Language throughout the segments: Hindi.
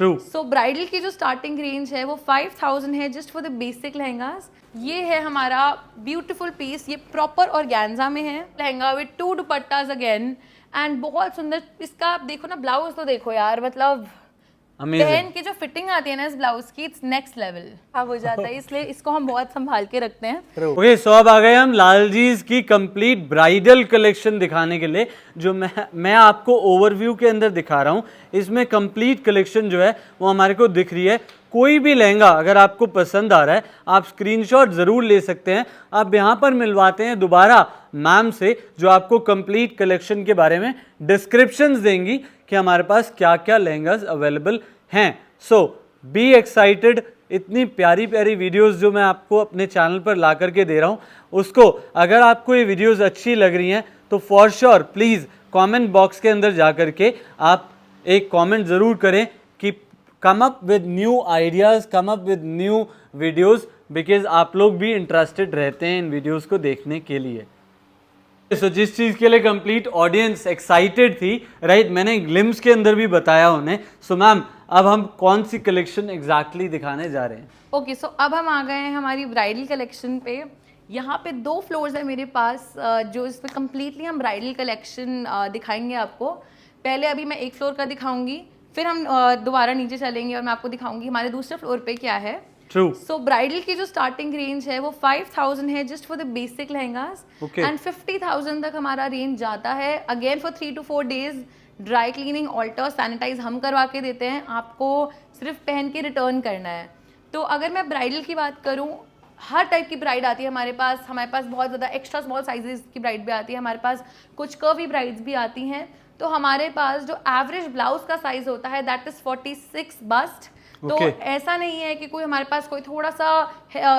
ट्रू। सो ब्राइडल की जो स्टार्टिंग रेंज है वो 5000 है just for the basic lehengas. ये है हमारा ब्यूटीफुल पीस, ये प्रॉपर ऑर्गेन्जा में है लहंगा विद 2 दुपट्टास अगेन एंड बहुत सुंदर। इसका आप देखो ना, ब्लाउज तो देखो यार, मतलब पहन के जो फिटिंग आती है ना इस ब्लाउज की, इट्स नेक्स्ट लेवल अब हो जाता है, इसलिए इसको हम बहुत संभाल के रखते हैं। ओके, सो अब आ गए हम लालजीज की कंप्लीट ब्राइडल कलेक्शन दिखाने के लिए, जो मैं आपको ओवरव्यू के अंदर दिखा रहा हूँ। इसमें कंप्लीट कलेक्शन जो है वो हमारे को दिख रही है। कोई भी लहंगा अगर आपको पसंद आ रहा है आप स्क्रीनशॉट ज़रूर ले सकते हैं। आप यहाँ पर मिलवाते हैं दोबारा मैम से, जो आपको कंप्लीट कलेक्शन के बारे में डिस्क्रिप्शंस देंगी कि हमारे पास क्या क्या लहंगास अवेलेबल हैं। सो बी एक्साइटेड। इतनी प्यारी प्यारी वीडियोस जो मैं आपको अपने चैनल पर ला करके दे रहा हूँ, उसको अगर आपको ये वीडियोस अच्छी लग रही हैं तो for sure please comment box के अंदर जा करके आप एक कमेंट ज़रूर करें कि come up with new ideas, come up with new videos, because आप लोग भी इंटरेस्टेड रहते हैं इन वीडियोस को देखने के लिए। तो जिस चीज़ के लिए कंप्लीट ऑडियंस एक्साइटेड थी, राइट, मैंने ग्लिम्स के अंदर भी बताया उन्हें। सो मैम, अब हम कौन सी कलेक्शन एग्जैक्टली दिखाने जा रहे हैं? ओके, सो अब हम आ गए हैं हमारी ब्राइडल कलेक्शन पे। यहाँ पे 2 फ्लोर्स है मेरे पास, जो इसमें कम्प्लीटली हम ब्राइडल कलेक्शन दिखाएंगे आपको। पहले अभी मैं एक फ्लोर का दिखाऊंगी, फिर हम दोबारा नीचे चलेंगे और मैं आपको दिखाऊंगी हमारे दूसरे फ्लोर पे क्या है। ट्रू। सो ब्राइडल की जो स्टार्टिंग रेंज है वो 5000 है just for the basic lehengas and 50,000 तक हमारा रेंज जाता है। Again for 3 to 4 days dry cleaning, alter, sanitise हम करवा के देते हैं, आपको सिर्फ पहन के रिटर्न करना है। तो अगर मैं ब्राइडल की बात करूँ, हर टाइप की ब्राइड आती है हमारे पास बहुत ज़्यादा एक्स्ट्रा स्मॉल साइजेस की ब्राइड भी आती है हमारे पास, कुछ कर्वी ब्राइड्स भी आती हैं। तो हमारे पास जो एवरेज ब्लाउज का साइज होता है दैट इज 46 बस्ट। तो ऐसा नहीं है कि कोई हमारे पास कोई थोड़ा सा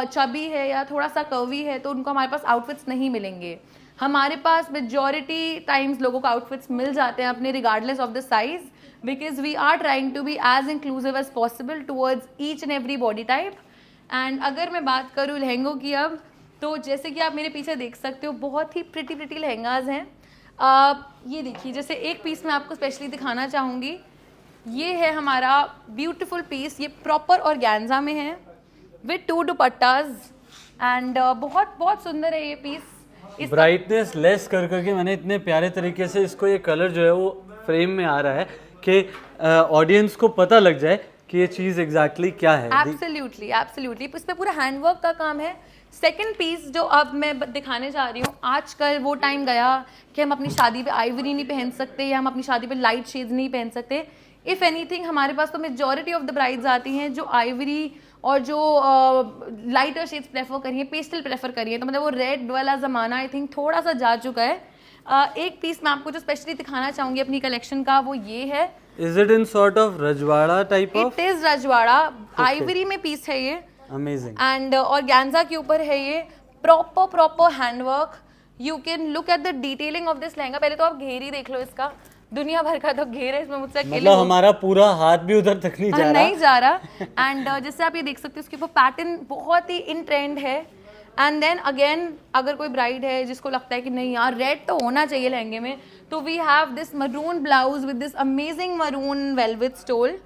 चबी है या थोड़ा सा कर्वी है तो उनको हमारे पास आउटफिट्स नहीं मिलेंगे। हमारे पास मेजॉरिटी टाइम्स लोगों को आउटफिट्स मिल जाते हैं अपने regardless of the size, because we are trying to be as inclusive as possible towards each and every body type. And अगर मैं बात करूँ लहंगों की अब, तो जैसे कि आप मेरे पीछे देख सकते हो बहुत ही प्रिटी लहंगाज हैं। ये देखिए, जैसे एक पीस मैं आपको स्पेशली दिखाना चाहूँगी, ये है हमारा ब्यूटीफुल पीस, ये प्रॉपर ऑर्गेन्जा में है विद 2 दुपट्टास एंड बहुत बहुत सुंदर है ये पीस। ब्राइटनेस लेस कर करके मैंने इतने प्यारे तरीके से इसको, ये कलर जो है वो फ्रेम में आ रहा है कि ऑडियंस को पता लग जाए कि ये चीज़ एग्जैक्टली क्या है। एब्सोल्युटली एब्सोल्युटली, इस पे पूरा हैंडवर्क का काम है। सेकंड पीस जो अब मैं दिखाने जा रही हूँ, आजकल वो टाइम गया कि हम अपनी शादी पे आइवरी नहीं पहन सकते या हम अपनी शादी पे लाइट शेड्स नहीं पहन सकते। इफ़ एनीथिंग हमारे पास तो मेजॉरिटी ऑफ द ब्राइड्स आती हैं जो आइवरी और जो लाइटर शेड्स प्रेफर करिए, पेस्टल प्रेफर करिए। तो मतलब वो रेड वाला ज़माना आई थिंक थोड़ा सा जा चुका है। एक पीस मैं आपको जो स्पेशली दिखाना चाहूँगी अपनी कलेक्शन का, वो ये है। Is it in sort of rajwada type of? It is rajwada, ivory में पीस है ये। Amazing. एंड ऑर्गेन्जा के ऊपर है ये, proper handwork. You can look at the detailing of this lehenga. पहले तो आप घेर ही देख लो इसका, दुनिया भर का तो घेर है इसमें, मुझसे अकेले मतलब हमारा पूरा हाथ भी उधर तक नहीं जा रहा। एंड जैसे आप ये देख सकते हो, उसके ऊपर पैटर्न बहुत ही इन ट्रेंड है। एंड देन अगेन, अगर कोई ब्राइड है जिसको लगता है कि नहीं यार रेड तो होना चाहिए लहंगे में, तो we have this maroon blouse with this amazing maroon velvet stole.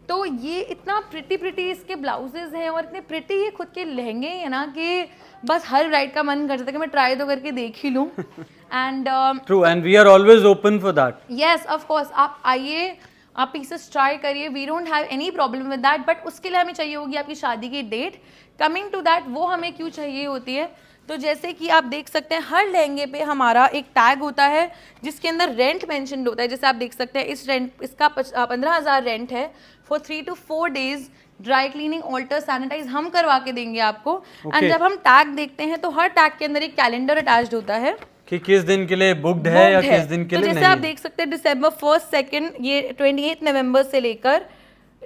तो ये इतना प्रिटी इसके ब्लाउजेज हैं और इतने प्रिटी ये खुद के लहंगे हैं ना कि बस हर ब्राइड का मन करता है कि मैं ट्राई तो करके देख ही लूँ। And true, and we are always open for that. Yes of course, आप आइए, आप पीसेस ट्राई करिए, we don't have any problem with that. But उसके लिए हमें चाहिए होगी आपकी शादी की डेट। कमिंग टू दैट, वो हमें क्यों चाहिए होती है, तो जैसे कि आप देख सकते हैं हर लहंगे पे हमारा एक टैग होता है जिसके अंदर रेंट मेंशन्ड होता है। जैसे आप देख सकते हैं इस रेंट, इसका 15,000 रेंट है for 3 to 4 days. Dry cleaning, alter, sanitise हम करवा के देंगे आपको। एंड जब हम टैग देखते हैं तो हर टैग के अंदर एक कैलेंडर अटैच्ड होता है कि किस दिन के लिए बुक्ड है या किस दिन के लिए नहीं। जैसे आप देख सकते हैं December 1st, 2nd, ये 28 नवंबर से लेकर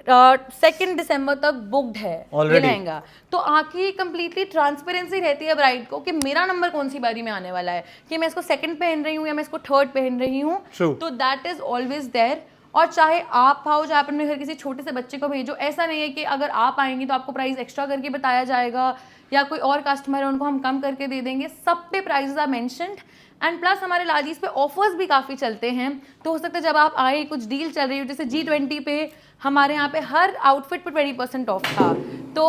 2 दिसंबर तक बुक्ड है ये लहंगा। तो आखिर कंप्लीटली ट्रांसपेरेंसी रहती है ब्राइड को कि मेरा नंबर कौन सी बारी में आने वाला है, कि मैं इसको 2nd पहन रही हूँ या मैं इसको 3rd पहन रही हूँ। तो दैट इज ऑलवेज देयर। और चाहे आप आओ, चाहे अपने घर किसी छोटे से बच्चे को भेजो, ऐसा नहीं है कि अगर आप आएंगे तो आपको प्राइस एक्स्ट्रा करके बताया जाएगा या कोई और कस्टमर है उनको हम कम करके दे देंगे। सब पे prices are mentioned and plus हमारे लालजीज पे ऑफर्स भी काफ़ी चलते हैं। तो हो सकता है जब आप आए कुछ डील चल रही हो, जैसे G20 पे हमारे यहाँ पे हर आउटफिट पे 20% ऑफ था, तो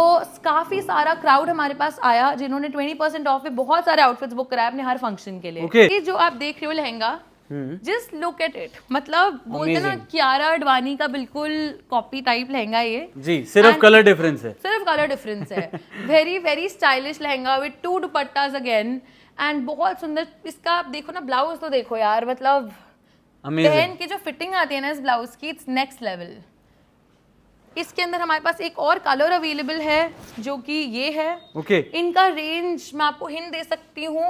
काफ़ी सारा क्राउड हमारे पास आया जिन्होंने 20% ऑफ पे बहुत सारे आउटफिट्स बुक कराए अपने हर फंक्शन के लिए। Okay. ये जो आप देख रहे हो lehenga, just look at it, मतलब बोलते ना कियारा अडवाणी का बिल्कुल कॉपी टाइप लहंगा ये जी, सिर्फ कलर डिफरेंस है, सिर्फ कलर डिफरेंस है। Very very stylish lehenga with 2 दुपट्टास again and बहुत सुंदर। इसका आप देखो ना, ब्लाउज तो देखो यार, मतलब पहन की जो फिटिंग आती है ना इस ब्लाउज की, इट्स नेक्स्ट लेवल। इसके अंदर हमारे पास एक और कलर अवेलेबल है जो कि ये है। इनका रेंज मैं आपको हिंट दे सकती हूँ,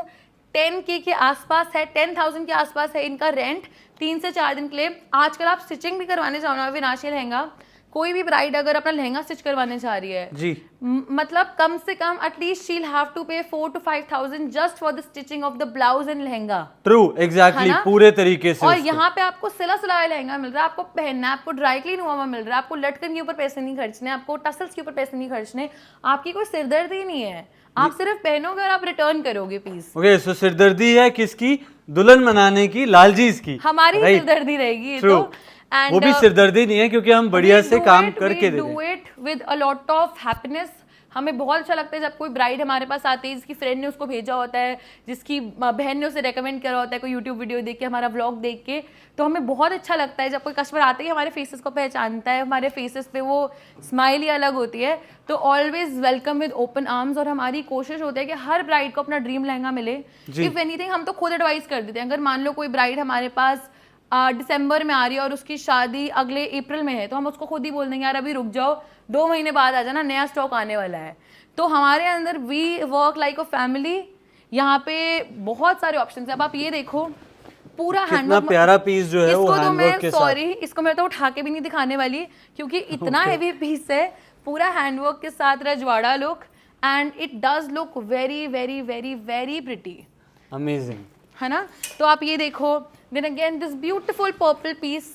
10K के आसपास है, 10,000 के आसपास है इनका रेंट 3 से 4 दिन के लिए। आजकल आप स्टिचिंग भी करवाने जाओ ना विनाश, लहंगा कोई भी ब्राइड अगर अपना लहंगा स्टिच करवाने चाह रही है जी, मतलब कम से कम at least she will have to pay 4 to 5,000 just for the stitching of the blouse and lehenga. True, exactly, पूरे तरीके से। और यहाँ पे आपको सिला सिलाया लहंगा मिल रहा है, आपको पहनना है, आपको ड्राई क्लीन हुआ मिल रहा है, आपको लटकन के ऊपर पैसे नहीं खर्चने, आपको टसल्स के ऊपर पैसे नहीं खर्चने, आपकी कोई सिरदर्दी नहीं है, आप सिर्फ पहनोगे और आप रिटर्न करोगे पीस। ओके, सो सिरदर्दी है किसकी? दुल्हन मनाने की, लालजीज की, हमारी सिरदर्दी रहेगी। तो वो भी सिरदर्दी नहीं है क्योंकि हम बढ़िया से काम करके दे रहे हैं। With a lot of happiness. हमें बहुत अच्छा लगता है जब कोई ब्राइड हमारे पास आती है जिसकी फ्रेंड ने उसको भेजा होता है, जिसकी बहन ने उसे रेकमेंड करा होता है, कोई यूट्यूब वीडियो देख के, हमारा व्लॉग देख के, तो हमें बहुत अच्छा लगता है जब कोई कस्टमर आते ही हमारे फेसेस को पहचानता है, हमारे फेसेस पे वो स्माइल ही अलग होती है। तो always welcome with open arms. और हमारी कोशिश होती है कि हर ब्राइड को अपना ड्रीम लहंगा मिले। इफ एनीथिंग हम तो खुद एडवाइस कर देते हैं। अगर मान लो कोई ब्राइड हमारे पास दिसंबर में आ रही है और उसकी शादी अगले अप्रैल में है, तो हम उसको खुद ही बोल देंगे यार अभी रुक जाओ, 2 महीने बाद आ जाना, नया स्टॉक आने वाला है। तो हमारे अंदर we work like a family. यहाँ पे बहुत सारे ऑप्शंस है। अब आप ये देखो, पूरा हैंडवर्क, प्यारा पीस जो है वो हैंडवर्क के साथ। सॉरी, इसको मैं तो उठा के भी नहीं दिखाने वाली क्योंकि इतना हेवी पीस है, पूरा हैंडवर्क के साथ रजवाड़ा look and it does look very very very very pretty, amazing, है ना। तो आप ये देखो, then again this beautiful purple piece.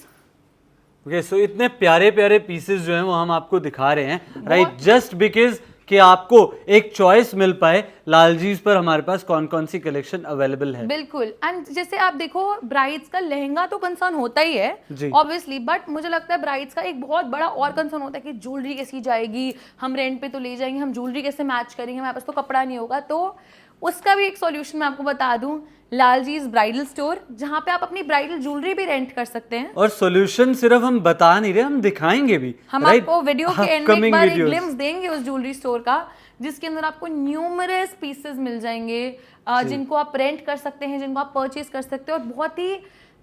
Okay, so इतने प्यारे प्यारे पीसेस जो हैं वो हम आपको दिखा रहे हैं, राइट, जस्ट बिकॉज कि आपको एक चॉइस मिल पाए लालजीज पर हमारे पास कौन कौन सी कलेक्शन अवेलेबल है। बिल्कुल। एंड जैसे आप देखो, ब्राइड्स का लहंगा तो कंसर्न होता ही है ऑब्वियसली, बट मुझे लगता है ब्राइड्स का एक बहुत बड़ा और कंसर्न होता है कि ज्वेलरी कैसी जाएगी, हम रेंट पे तो ले जाएंगे, हम ज्वेलरी कैसे मैच करेंगे, हमारे पास तो कपड़ा नहीं होगा। तो उसका भी एक सॉल्यूशन मैं आपको बता दूं, लालजीज ब्राइडल स्टोर, जहां पे आप अपनी ब्राइडल ज्वेलरी भी रेंट कर सकते हैं। और सॉल्यूशन सिर्फ हम बता नहीं रहे, हम दिखाएंगे भी। हम आपको वीडियो के एंड में एक बार एक ग्लिम्स देंगे उस ज्वेलरी स्टोर का, जिसके अंदर आपको न्यूमरस पीसेस मिल जाएंगे जिनको आप रेंट कर सकते हैं, जिनको आप परचेज कर सकते हैं। और बहुत ही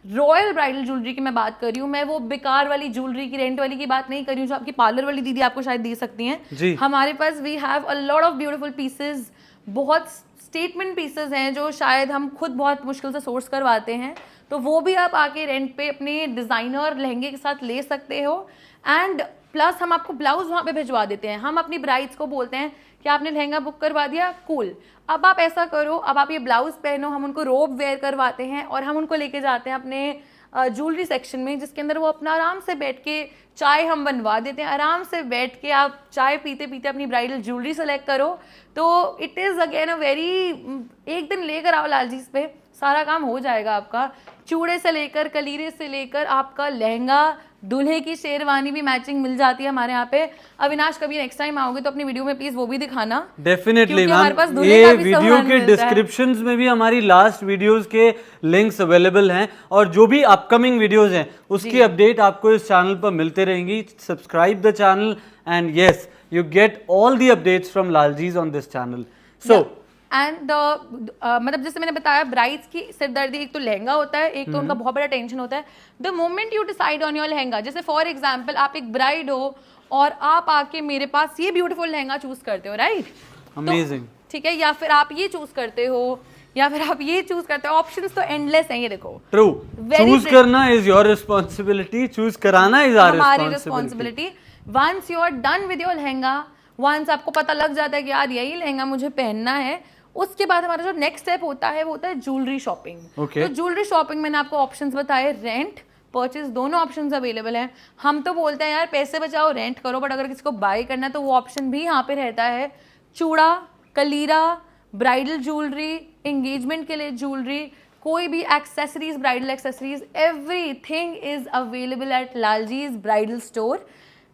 रॉयल ब्राइडल ज्वेलरी की मैं बात कर रही हूँ, मैं वो बेकार वाली ज्वेलरी की, रेंट वाली की बात नहीं कर रही हूँ जो आपकी पार्लर वाली दीदी आपको शायद दे सकती हैं। हमारे पास we have a lot of beautiful pieces, बहुत स्टेटमेंट पीसेस हैं जो शायद हम खुद बहुत मुश्किल से सोर्स करवाते हैं, तो वो भी आप आके रेंट पे अपने डिज़ाइनर लहंगे के साथ ले सकते हो। एंड प्लस हम आपको ब्लाउज वहाँ पे भिजवा देते हैं। हम अपनी ब्राइड्स को बोलते हैं कि आपने लहंगा बुक करवा दिया, कूल, अब आप ऐसा करो, अब आप ये ब्लाउज पहनो, हम उनको रोब वेयर करवाते हैं और हम उनको लेके जाते हैं अपने ज्वेलरी सेक्शन में, जिसके अंदर वो अपना आराम से बैठ के, चाय हम बनवा देते हैं, आराम से बैठ के आप चाय पीते पीते अपनी ब्राइडल ज्वेलरी सेलेक्ट करो। तो it is again a very, एक दिन लेकर आओ लालजीज पे, सारा काम हो जाएगा आपका। चूड़े से लेकर, कलीरे से लेकर आपका लहंगा, दूल्हे की शेरवानी भी मैचिंग मिल जाती है हमारे यहाँ पे। अविनाश, कभी नेक्स्ट टाइम आओगे तो अपनी वीडियो में प्लीज वो भी दिखाना। डेफिनेटली मैम, ये वीडियो के डिस्क्रिप्शंस में भी हमारी लास्ट वीडियोस के लिंक्स अवेलेबल हैं और जो भी अपकमिंग वीडियोस हैं उसकी अपडेट आपको इस चैनल पर मिलते रहेंगी। Subscribe the channel and yes, you get all the updates from Laljeez on this channel. So and मतलब जैसे मैंने बताया, ब्राइड्स की सिरदर्दी एक तो लहंगा होता है, एक तो उनका बहुत बड़ा टेंशन होता है। The moment you decide on your lehenga, जैसे फॉर एग्जांपल आप एक ब्राइड हो और आप आके मेरे पास ये ब्यूटीफुल लहंगा चूज करते हो, राइट, अमेजिंग, ठीक है, या फिर आप ये चूज करते हो, या फिर आप ये चूज करते हो, ऑप्शंस तो एंडलेस हैं। ये देखो, ट्रू, चूज करना इज योर रिस्पांसिबिलिटी, चूज कराना इज आवर हमारी responsibility. Once you are done with your lehenga, once आपको पता लग जाता है कि यार यही लहंगा मुझे पहनना है, उसके बाद हमारा जो नेक्स्ट स्टेप होता है वो होता है ज्वेलरी शॉपिंग। तो ज्वेलरी शॉपिंग मैंने आपको ऑप्शंस बताए, रेंट, परचेज दोनों ऑप्शंस अवेलेबल हैं। हम तो बोलते हैं यार पैसे बचाओ रेंट करो, बट अगर किसी को बाय करना है तो वो ऑप्शन भी यहाँ पे रहता है। चूड़ा, कलीरा, ब्राइडल ज्वेलरी, एंगेजमेंट के लिए ज्वेलरी, कोई भी accessories, bridal accessories, everything is available at Lalji's bridal store.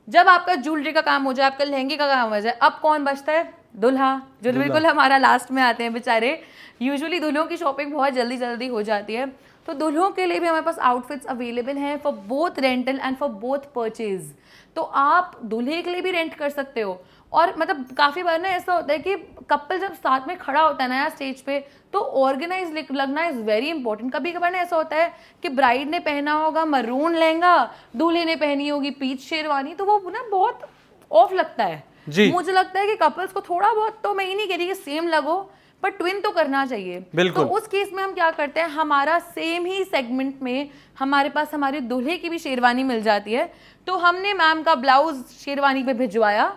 जब आपका ज्वेलरी का काम हो जाए, आपका लहंगे का काम हो जाए, अब कौन बचता है? दुल्हा, जो बिल्कुल हमारा लास्ट में आते हैं बेचारे। यूजुअली दुल्हों की शॉपिंग बहुत जल्दी जल्दी हो जाती है, तो दुल्हों के लिए भी हमारे पास आउटफिट्स अवेलेबल हैं for both rental and for both purchase. तो आप दूल्हे के लिए भी रेंट कर सकते हो। और मतलब काफ़ी बार ना ऐसा होता है कि कपल जब साथ में खड़ा होता है ना यार स्टेज पे, तो ऑर्गेनाइज लगना इज़ वेरी इंपॉर्टेंट। कभी कभार ना ऐसा होता है कि ब्राइड ने पहना होगा मरून लहंगा, दूल्हे ने पहनी होगी पीच शेरवानी, तो वो ना बहुत ऑफ लगता है जी। मुझे लगता है कि कपल्स को थोड़ा बहुत, तो मैं ही नहीं कह रही कि सेम लगो, पर ट्विन तो करना चाहिए। तो उस केस में हम क्या करते हैं, हमारा सेम ही सेगमेंट में हमारे पास हमारे दूल्हे की भी शेरवानी मिल जाती है। तो हमने मैम का ब्लाउज शेरवानी पे भिजवाया,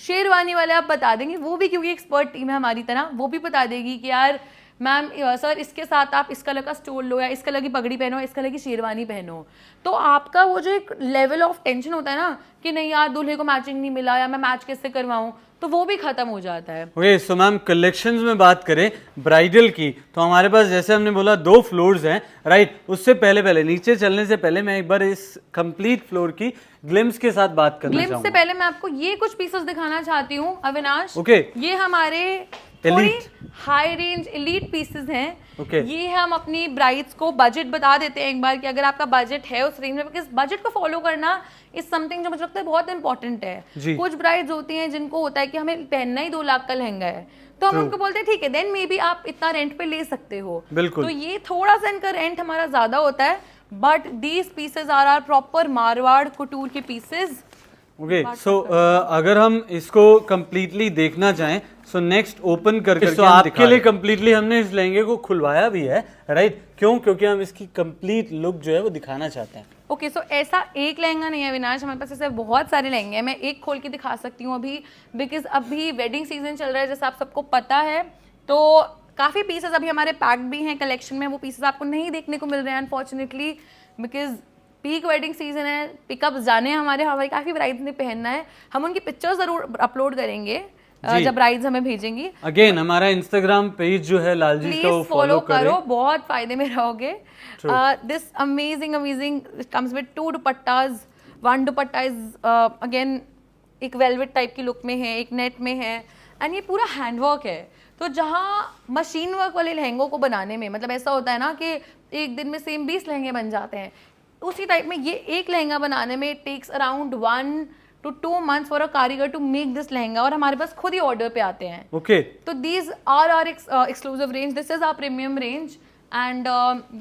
शेरवानी वाले आप बता देंगे, वो भी क्योंकि एक्सपर्ट टीम है हमारी तरह, वो भी बता देगी कि यार मैम सर इसके साथ आप इस कलर का स्टोल लो, या इस कलर की पगड़ी पहनो, इस कलर की शेरवानी पहनो। तो आपका वो जो एक लेवल ऑफ टेंशन होता है ना कि नहीं यार दूल्हे को मैचिंग नहीं मिला, या मैं मैच कैसे करवाऊँ, तो वो भी खत्म हो जाता है। ओके, सो मैम कलेक्शंस में बात करें ब्राइडल की, तो हमारे पास जैसे हमने बोला 2 फ्लोर्स हैं, राइट। उससे पहले नीचे चलने से पहले मैं एक बार इस कंप्लीट फ्लोर की ग्लिम्स के साथ बात करना चाहूंगा। ग्लिम्स से पहले मैं आपको ये कुछ पीसेस दिखाना चाहती हूँ अविनाश। ओके, ये हमारे हाई रेंज एलीट पीसेस हैं। ये हम अपनी ब्राइड्स को बजट बता देते हैं एक बार कि अगर आपका बजट है उस रेंज में, बिकॉज बजट को फॉलो करना इज समथिंग जो मुझे लगता है बहुत इंपॉर्टेंट है। कुछ ब्राइड्स होती हैं जिनको होता है कि हमें पहनना ही 2 लाख का लहंगा है, तो हम उनको बोलते हैं ठीक है देन मे बी आप इतना रेंट पे ले सकते हो। तो ये थोड़ा सा इनका रेंट हमारा ज्यादा होता है, but these pieces are are proper Marwar couture के पीसेज। ओके, सो अगर हम इसको कंप्लीटली देखना चाहें, सो नेक्स्ट ओपन करके तो आपके लिए कंप्लीटली हमने इस लहंगे को खुलवाया भी है, राइट। क्यों? क्योंकि हम इसकी कंप्लीट लुक जो है वो दिखाना चाहते हैं। ओके, सो ऐसा एक लहंगा नहीं है अविनाश, हमारे पास ऐसे बहुत सारे लहंगे हैं। मैं एक खोल के दिखा सकती हूँ अभी, बिकॉज अभी वेडिंग सीजन चल रहा है जैसे आप सबको पता है, तो काफ़ी पीसेस अभी हमारे पैक्ड भी हैं कलेक्शन में। वो पीसेस आपको नहीं देखने को मिल रहे हैं unfortunately, because peak wedding season है, पिकअप जाने हमारे हवाई, काफ़ी ब्राइड्स ने पहनना है। हम उनकी पिक्चर्स ज़रूर अपलोड करेंगे जब ब्राइड्स हमें भेजेंगी। अगेन हमारा इंस्टाग्राम पेज जो है लालजी का, वो फॉलो करो, बहुत फायदे में रहोगे। This amazing comes with 2 दुपट्टास। 1 dupatta is again एक वेलवेट टाइप की लुक में है, एक नेट में है, एंड ये पूरा हैंडवर्क है। तो जहाँ मशीन वर्क वाले लहंगों को बनाने में मतलब ऐसा होता है ना कि एक दिन में सेम 20 लहंगे बन जाते हैं, उसी टाइप में ये एक लहंगा बनाने में takes around 1 to 2 months for a karigar to make this lehenga, और हमारे पास खुद ही ऑर्डर पे आते हैं। ओके, तो these are are exclusive range, this is our premium range, and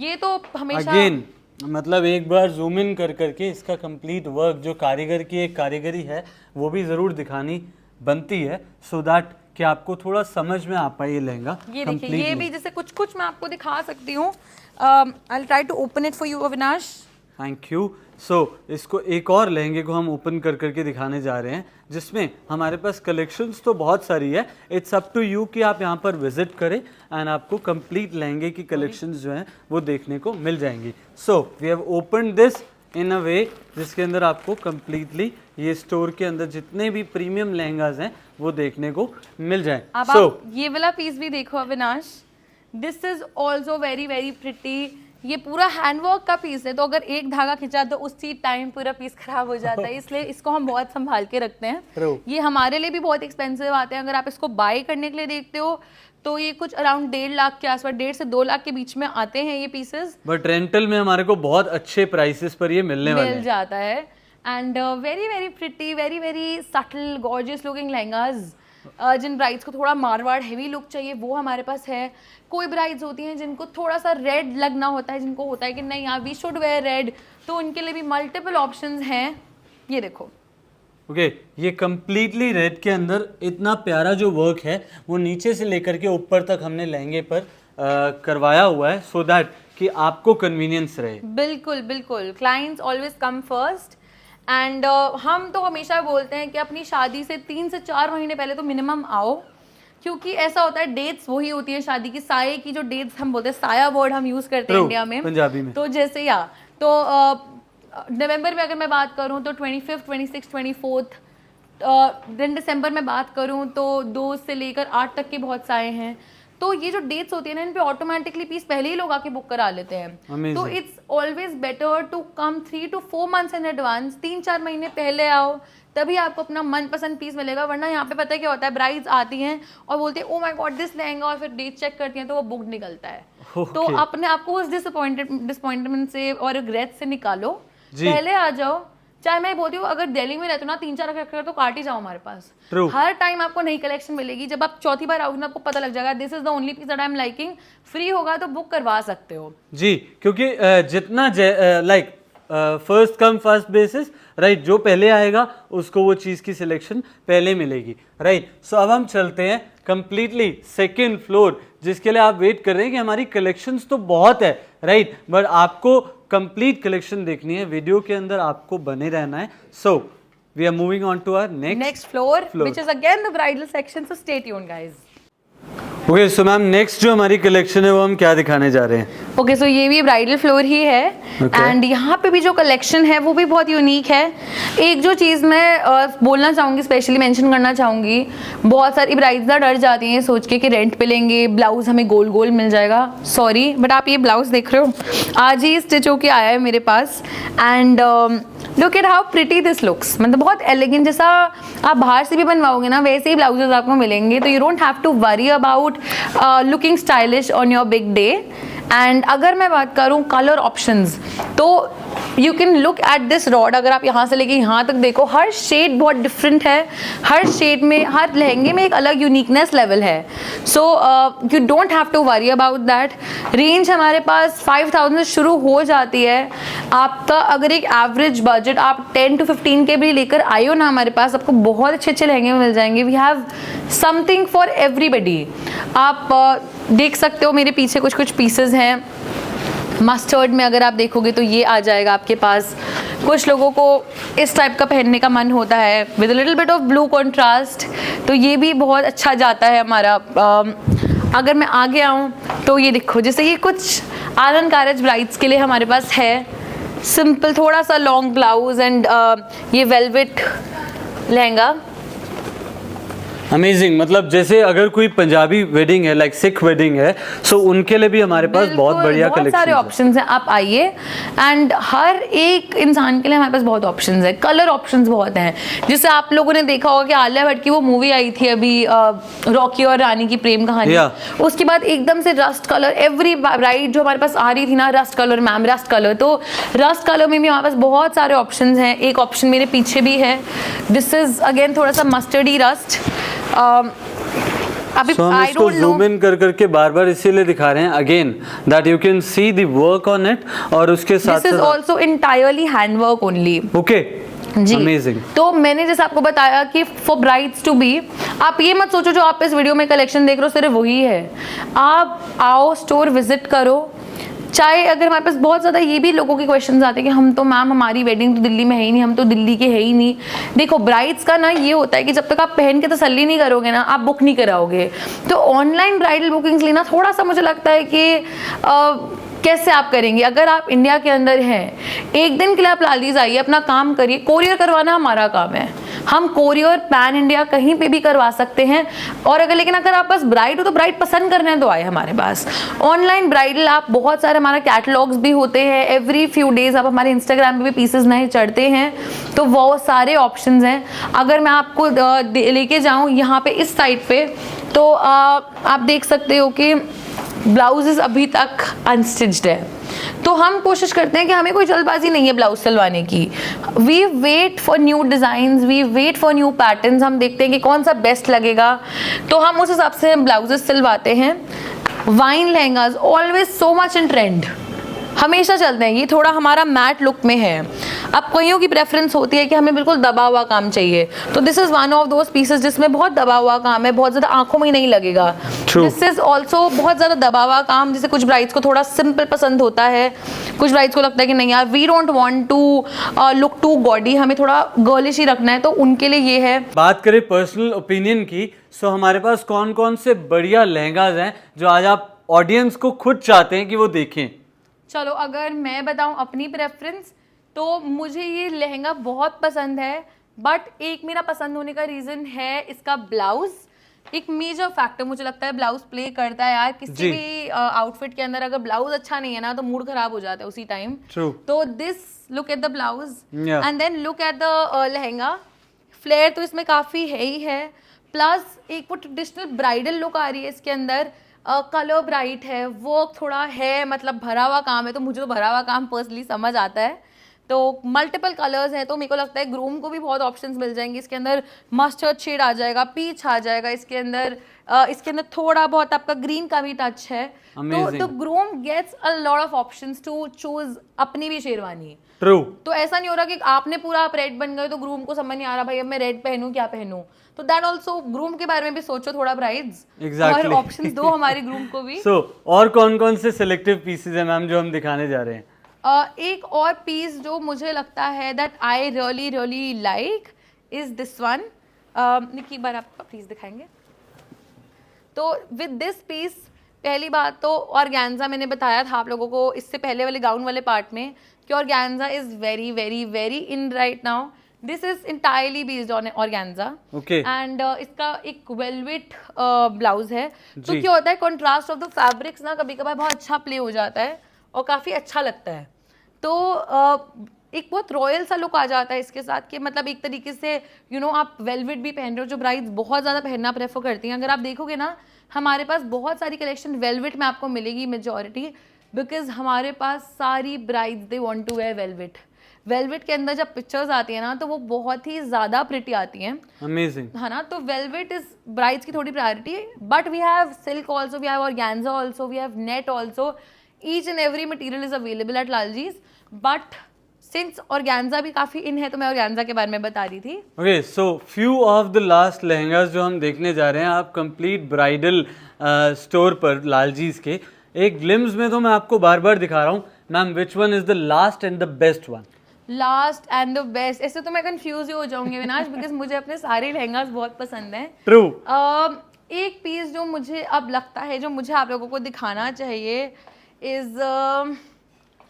ये तो हमेशा अगेन मतलब एक बार जूम इन कर करके इसका कंप्लीट वर्क जो कारीगर की एक कारीगरी है वो भी जरूर दिखानी बनती है, सो दैट कि आपको थोड़ा समझ में आ पाए ये लहंगा। ये देखिए, ये भी जैसे कुछ मैं आपको दिखा सकती हूँ। I will try to open it for you Avinash. Thank you. So इसको एक और लहंगे को हम ओपन कर करके दिखाने जा रहे हैं, जिसमें हमारे पास कलेक्शंस तो बहुत सारी है। इट्स अप टू यू कि आप यहाँ पर विजिट करें एंड आपको कंप्लीट लहंगे की कलेक्शंस जो हैं वो देखने को मिल जाएंगी। So we have open this in a way जिसके अंदर आपको कंप्लीटली ये स्टोर के अंदर जितने भी प्रीमियम लहंगाज हैं वो देखने को मिल जाए। अब आप ये वाला पीस भी देखो Avinash, this is also very very pretty. ये पूरा हैंडवर्क का पीस है, तो अगर एक धागा खिंचा तो उसी टाइम पूरा पीस खराब हो जाता है, इसलिए इसको हम बहुत संभाल के रखते हैं। ये हमारे लिए भी बहुत एक्सपेंसिव आते हैं। अगर आप इसको बाय करने के लिए देखते हो तो ये कुछ अराउंड 1.5 लाख के आसपास, 1.5 से 2 लाख के बीच में आते हैं ये पीसेस, बट रेंटल में हमारे को बहुत अच्छे प्राइसेस पर ये मिल जाता है। And very very pretty, very very subtle gorgeous looking lehengas. जिन ब्राइड्स को थोड़ा मारवाड़ हेवी लुक चाहिए वो हमारे पास है। कोई ब्राइड्स होती हैं जिनको थोड़ा सा रेड लगना होता है, जिनको होता है कि नहीं यार वी शुड वेयर रेड, तो उनके लिए भी मल्टीपल ऑप्शंस हैं। ये देखो, ओके, ये कम्प्लीटली रेड के अंदर इतना प्यारा जो वर्क है वो नीचे से लेकर के ऊपर तक हमने लहंगे पर करवाया हुआ है, सो दैट कि आपको कन्वीनियंस रहे। बिल्कुल बिल्कुल, clients always come first. And हम तो हमेशा बोलते हैं कि अपनी शादी से 3 से 4 महीने पहले तो मिनिमम आओ, क्योंकि ऐसा होता है डेट्स वही होती है शादी की, साये की जो डेट्स हम बोलते हैं, साया वर्ड हम यूज करते हैं इंडिया में, पंजाबी में। तो जैसे या तो नवंबर में अगर मैं बात करूँ तो 25th, 26th, 24th, देन दिसंबर में बात करूँ तो 2 से लेकर 8 तक के बहुत सारे हैं। तो ये जो डेट्स होती है ना, इन पे ऑटोमेटिकली पीस पहले ही लोग आके बुक करा लेते हैं। तो it's always better to come 3 to 4 months in advance. 3-4 महीने पहले आओ, तभी आपको अपना मनपसंद पीस मिलेगा। वरना यहाँ पे पता है क्या होता है, ब्राइड्स आती हैं और बोलती है oh my God this lehenga, और फिर डेट चेक करती हैं तो वो बुक निकलता है। तो अपने आपको उस डिसअपॉइंटमेंट से और रिग्रेट से निकालो, पहले आ जाओ। चाहे मैं बोलती हूँ अगर दिल्ली में रहते हो ना, 3-4 रख तो काट ही जाओ हमारे पास। हर टाइम आपको नई कलेक्शन मिलेगी। जब आप चौथी बार आओगे ना, आपको पता लग जाएगा this is the only piece that I am liking. Free होगा तो बुक करवा सकते हो जी, क्योंकि जितना like first come first basis, right, जो पहले आएगा उसको वो चीज़ की सिलेक्शन पहले मिलेगी, राइट। सो अब हम चलते हैं कंप्लीटली सेकेंड फ्लोर, जिसके लिए आप वेट कर रहे हैं कि हमारी कलेक्शंस तो बहुत है, राइट, बट आपको कंप्लीट कलेक्शन देखनी है, वीडियो के अंदर आपको बने रहना है। So we are moving on to our next floor which is again the bridal section, so stay tuned guys. Okay, so ma'am next जो हमारी कलेक्शन है वो हम क्या दिखाने जा रहे हैं? ओके, सो ये भी ब्राइडल फ्लोर ही है एंड यहाँ पे भी जो कलेक्शन है वो भी बहुत यूनिक है। एक जो चीज़ मैं बोलना चाहूँगी, स्पेशली मेंशन करना चाहूँगी, बहुत सारी ब्राइड्स ना डर जाती हैं सोच के कि रेंट पे लेंगे, ब्लाउज हमें गोल गोल मिल जाएगा। सॉरी, बट आप ये ब्लाउज देख रहे हो, आज ही स्टिच होके आया है मेरे पास and look at how pretty this looks. मतलब बहुत एलिगेंट, जैसा आप बाहर से भी बनवाओगे ना वैसे ही ब्लाउजेज आपको मिलेंगे। तो you don't have to worry about looking stylish on your big day. And अगर मैं बात करूँ कलर ऑप्शंस, तो you can look at this rod. अगर आप यहाँ से लेके यहाँ तक देखो, हर शेड बहुत डिफरेंट है। हर शेड में, हर लहंगे में एक अलग यूनिकनेस लेवल है। So you don't have to worry about that. Range हमारे पास 5000 से शुरू हो जाती है। आपका अगर एक एवरेज बजट आप 10 to 15 के भी लेकर आए हो ना हमारे पास, आपको बहुत अच्छे अच्छे लहंगे मिल जाएंगे। We have something for everybody. आप देख सकते हो मेरे पीछे कुछ कुछ पीसेज हैं। मस्टर्ड में अगर आप देखोगे तो ये आ जाएगा आपके पास। कुछ लोगों को इस टाइप का पहनने का मन होता है with little bit of blue contrast, तो ये भी बहुत अच्छा जाता है हमारा। अगर मैं आगे आऊँ तो ये देखो, जैसे ये कुछ आनंद कारज ब्राइड्स के लिए हमारे पास है। सिंपल थोड़ा सा लॉन्ग ब्लाउज एंड ये वेलवेट लहंगा। अमेजिंग, मतलब जैसे अगर कोई पंजाबी वेडिंग है, लाइक सिख वेडिंग है, सो उनके लिए भी हमारे पास बहुत बढ़िया कलेक्शन, बहुत सारे ऑप्शंस हैं। आप आइए एंड हर एक इंसान के लिए हमारे पास बहुत ऑप्शंस है। कलर ऑप्शंस बहुत हैं। जैसे आप लोगों ने देखा होगा कि आलिया भट्ट की वो मूवी आई थी अभी, रॉकी और रानी की प्रेम कहानी, उसके बाद एकदम से रस्ट कलर, एवरी ब्राइड जो हमारे पास आ रही थी ना, rust colour ma'am, rust colour. तो रस्ट कलर में भी हमारे पास बहुत सारे ऑप्शंस हैं। एक ऑप्शन मेरे पीछे भी है, दिस इज अगेन थोड़ा सा मस्टर्डी रस्ट। अभी हम इसको जूम इन कर करके बार बार इसीलिए दिखा रहे हैं again that you can see the work on it, और उसके साथ this is also entirely hand work only. Okay जी, अमेजिंग। तो मैंने जैसे आपको बताया कि फॉर ब्राइड्स टू बी, आप ये मत सोचो जो आप इस वीडियो में कलेक्शन देख रहे हो सिर्फ वही है। आप आओ, स्टोर विजिट करो। चाहे अगर हमारे पास बहुत ज़्यादा ये भी लोगों के क्वेश्चंस आते हैं कि हम तो मैम हमारी वेडिंग तो दिल्ली में है ही नहीं, हम तो दिल्ली के है ही नहीं। देखो, ब्राइड्स का ना ये होता है कि जब तक आप पहन के तसल्ली नहीं करोगे ना, आप बुक नहीं कराओगे। तो ऑनलाइन ब्राइडल बुकिंग्स लेना थोड़ा सा मुझे लगता है कि कैसे आप करेंगे। अगर आप इंडिया के अंदर हैं, एक दिन के लिए आप लालीज आइए, अपना काम करिए। कोरियर करवाना हमारा काम है, हम कोरियर पैन इंडिया कहीं पे भी करवा सकते हैं। और अगर आप बस ब्राइड हो तो ब्राइड पसंद करने तो आए हमारे पास। ऑनलाइन ब्राइडल आप बहुत सारे, हमारा कैटलॉग्स भी होते हैं। एवरी फ्यू डेज आप हमारे इंस्टाग्राम पे भी पीसेस नए चढ़ते हैं, तो वो सारे ऑप्शंस हैं। अगर मैं आपको लेके जाऊँ यहाँ पे इस साइड पे, तो आप देख सकते हो कि ब्लाउजेस अभी तक अनस्टिच्ड है। तो हम कोशिश करते हैं कि हमें कोई जल्दबाजी नहीं है ब्लाउज सिलवाने की। We wait for new designs, we wait for new patterns. हम देखते हैं कि कौन सा बेस्ट लगेगा, तो हम उस हिसाब से ब्लाउजेस सिलवाते हैं। Wine lehengas always so much in trend, हमेशा चलते हैं। ये थोड़ा हमारा मैट लुक में है। अब कईयों की प्रेफरेंस होती है कि हमें बिल्कुल दबा हुआ काम चाहिए, तो this is one of those pieces जिसमें बहुत दबा हुआ काम है, बहुत ज़्यादा आंखों में नहीं लगेगा। दिस इज ऑल्सो बहुत ज़्यादा दबा हुआ काम, जिसे कुछ ब्राइड्स को थोड़ा सिंपल पसंद होता है। कुछ ब्राइड्स को लगता है कि नहीं यार, we don't want to look too gaudy, हमें थोड़ा गर्लिश ही रखना है, तो उनके लिए ये है। बात करें पर्सनल ओपिनियन की, सो हमारे पास कौन कौन से बढ़िया लहंगाज हैं जो आज आप ऑडियंस को खुद चाहते हैं कि वो देखें? चलो, अगर मैं बताऊं अपनी प्रेफरेंस, तो मुझे ये लहंगा बहुत पसंद है, बट एक मेरा पसंद होने का रीजन है इसका ब्लाउज। एक मेजर फैक्टर मुझे लगता है ब्लाउज प्ले करता है यार, किसी भी आउटफिट के अंदर अगर ब्लाउज अच्छा नहीं है ना तो मूड खराब हो जाता है उसी टाइम। तो this look at the blouse and then look at the lehenga. Flare तो इसमें काफी है ही है, प्लस एक वो ट्रेडिशनल ब्राइडल लुक आ रही है इसके अंदर। कलर ब्राइट है, वर्क थोड़ा है, मतलब भरा हुआ काम है, तो मुझे तो भरा हुआ काम पर्सनली समझ आता है। तो मल्टीपल कलर्स हैं, तो मेरे को लगता है ग्रूम को भी बहुत ऑप्शंस मिल जाएंगे। इसके अंदर मस्टर्ड शेड आ जाएगा, पीच आ जाएगा, इसके अंदर थोड़ा बहुत आपका ग्रीन का भी टच है। तो groom gets a lot of options to choose अपनी भी शेरवानी। ट्रू। तो ऐसा नहीं हो रहा कि आपने पूरा आप रेड बन गए तो ग्रूम को समझ नहीं आ रहा भाई अब मैं रेड पहनूं क्या पहनूं। तो दैट ऑल्सो ग्रूम के बारे में भी सोचो थोड़ा ब्राइड्स, और ऑप्शंस दो हमारे ग्रूम को भी। और कौन कौन से सिलेक्टिव पीसेस हैं मैम जो हम दिखाने जा रहे हैं? एक और पीस जो मुझे लगता है that I really really like is this one. Nikki, बार आप प्लीज दिखाएंगे। तो विद दिस पीस, पहली बात तो ऑर्गेन्जा मैंने बताया था आप लोगों को इससे पहले वाले गाउन वाले पार्ट में कि organza is very very very in right now. This is entirely based on organza and इसका एक वेलवेट ब्लाउज है। तो क्या होता है, कॉन्ट्रास्ट ऑफ द फैब्रिक्स ना कभी कभार बहुत अच्छा प्ले हो जाता है और काफी अच्छा लगता है। तो एक बहुत रॉयल सा लुक आ जाता है इसके साथ, कि मतलब एक तरीके से आप वेलवेट भी पहन रहे हो, जो ब्राइड्स बहुत ज़्यादा पहनना प्रेफर करती हैं। अगर आप देखोगे ना हमारे पास बहुत सारी कलेक्शन वेलवेट में आपको मिलेगी मेजॉरिटी, बिकॉज हमारे पास सारी brides they want to wear velvet. Velvet के अंदर जब पिक्चर्स आती है ना तो वो बहुत ही ज़्यादा प्रिटी आती हैं, अमेजिंग है ना। तो वेलवेट इज ब्राइड्स की थोड़ी priority, but we have silk also, we have organza also, we have net also. Each and every material is available at Lalji's, but since organza भी काफी इन है तो मैं organza के बारे में बता रही थी। Okay, so few of the last lehengas जो हम देखने जा रहे हैं आप कंप्लीट ब्राइडल स्टोर पर लालजीज के, एक ग्लिम्स में तो मैं आपको बार बार दिखा रहा हूँ ma'am, which one is the last and the best one? Last and the best, ऐसे तो मैं कंफ्यूज ही हो जाऊंगी विनाश, बिकॉज मुझे अपने सारे लहंगास बहुत पसंद हैं। ट्रू। एक पीस जो मुझे अब लगता है जो मुझे आप लोगों को दिखाना चाहिए इज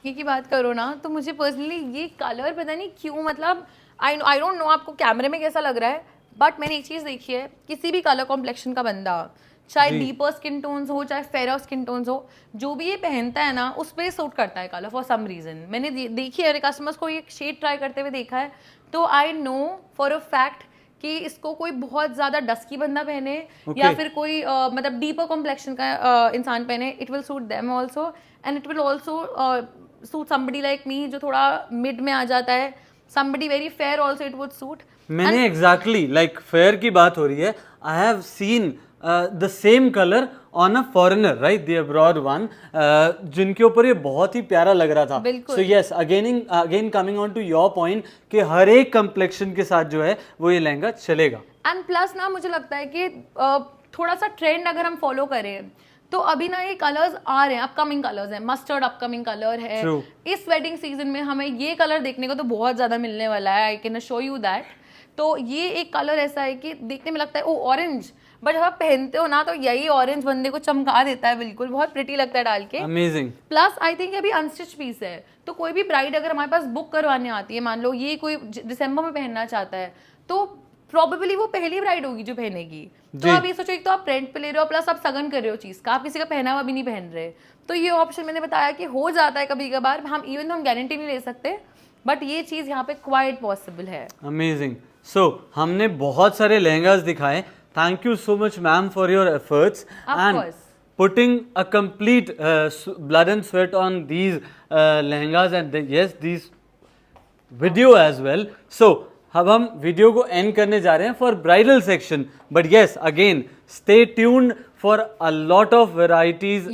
ये की बात करो ना तो मुझे पर्सनली ये कलर पता नहीं क्यों, मतलब आई डोंट नो आपको कैमरे में कैसा लग रहा है, बट मैंने एक चीज़ देखी है, किसी भी कलर कॉम्प्लेक्शन का बंदा, चाहे डीपर स्किन टोन्स हो चाहे फेयर स्किन टोन्स हो, जो भी ये पहनता है ना उस पर सूट करता है कलर फॉर सम रीज़न। मैंने देखी है कस्टमर्स को ये शेड ट्राई करते हुए देखा है, तो I know for a fact कि इसको कोई बहुत ज़्यादा डस्की बंदा पहने या फिर कोई मतलब डीपर कॉम्प्लेक्शन का इंसान पहने, it will suit them also and it will also suit somebody like me जो थोड़ा मिड में आ जाता है, somebody very fair also it would suit। मैंने exactly like fair की बात हो रही है, I have seen the same color on a foreigner, right, the abroad one, जिनके ऊपर ये बहुत ही प्यारा लग रहा था। So yes, again coming on to your point कि हर एक complexion के साथ जो है वो ये लहंगा चलेगा। And plus ना मुझे लगता है कि थोड़ा सा ट्रेंड अगर हम फॉलो करें तो अभी ना ये कलर्स आ रहे हैं, अपकमिंग कलर्स हैं, मस्टर्ड अपकमिंग कलर है। इस वेडिंग सीजन में हमें ये कलर देखने को तो बहुत ज़्यादा मिलने वाला है, I can show you that. तो ये एक कलर ऐसा है कि देखने में लगता है ओ ऑरेंज, बट जब आप पहनते हो ना तो यही ऑरेंज बंदे को चमका देता है, बिल्कुल बहुत प्रिटी लगता है डाल के। अमेजिंग। प्लस आई थिंक अभी अनस्टिच पीस है, तो कोई भी ब्राइड अगर हमारे पास बुक करवाने आती है, मान लो ये कोई दिसंबर में पहनना चाहता है, तो प्रॉबेबली वो पहली ब्राइड होगी जो पहनेगी। तो आप ये सोचो, एक तो आप रेंट पे ले रहे हो प्लस आप सगन कर रहे हो चीज का, आप किसी का पहना हुआ भी नहीं पहन रहे। तो ये ऑप्शन मैंने बताया कि हो जाता है कभी कभार, हम इवन हम गारंटी नहीं ले सकते, बट ये चीज यहाँ पे क्वाइट पॉसिबल है। अमेजिंग। सो हमने बहुत सारे लहंगास दिखाए, thank you so much ma'am for your efforts and putting a complete blood and sweat on these lehengas and yes these video as well। So अब हम वीडियो को एंड करने जा रहे हैं for bridal section, but yes again stay tuned for a lot of varieties